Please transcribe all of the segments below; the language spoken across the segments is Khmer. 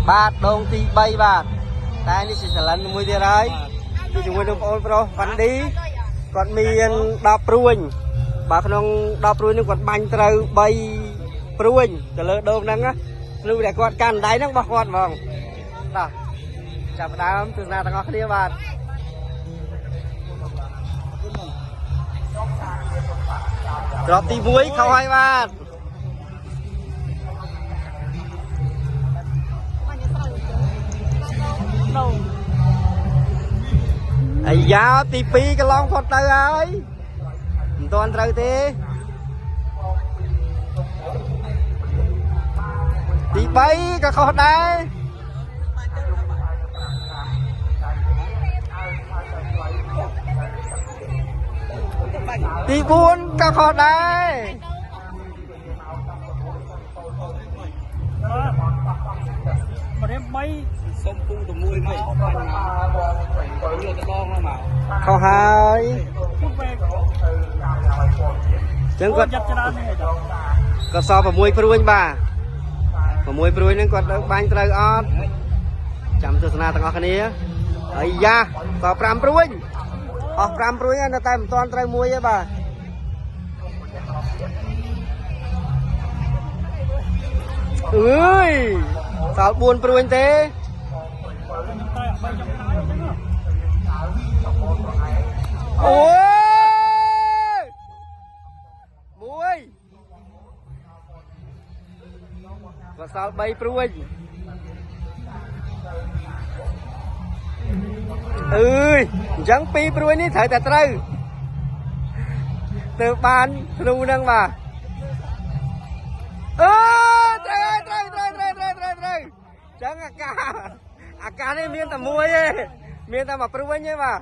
បាទដងទី3បាទតែនេះសិលិនមួយទៀតហើយជាមួយនឹងបងប្រុសវ៉ាន់ឌីគាត់មាន10ព្រួញបាទក្នុង10ព្រួញនេះគាត់បាញ់ត្រូវ3ព្រួញទៅលើដងហ្នឹងណាលុះតែគាត់កាន់ដៃហ្នឹងរបស់គាត់ហ្មងបាទចាប់ផ្ដើមទស្សនាទាំងអស់គ្នាបាទក្របទី1ខោហើយបាទអាយ៉ាទី2កន្លងផុតទៅហើយមិនទាន់ត្រូវទេទី3ក៏ខុសដែរទី4ក៏ខុសដែរមកនេះ3សុំពូទៅមួយមកបាញ់មកយកទៅដងមកខុសហើយចឹងគាត់ចាប់ច្រើននេះក៏សល់6ព្រួញបាទ6ព្រួញហ្នឹងគាត់បាញ់ត្រូវអត់ចាំទស្សនាទាំងអស់គ្នាអាយ៉ាសល់5ព្រួញអស់5ព្រួញហើយនៅតែមិនទាន់ត្រូវមួយទេបាទអើយសល់4ព្រួយទេអូយមួយក៏សល់3ព្រួយអើយអញ្ចឹង2ព្រួយនេះត្រូវតែត្រូវទៅបានគ្រូហ្នឹងបាទអើត្រូវចឹងអាការនេះមានតែមួយទេមានតែមួយព្រួយទេបាទ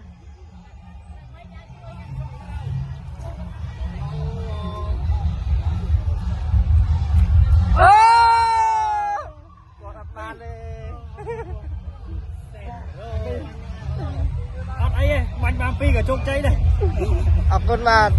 អូគាត់អត់បានទេអត់អីទេបាញ់បាន2ក៏ជោគជ័យដែរអរគុណបាទ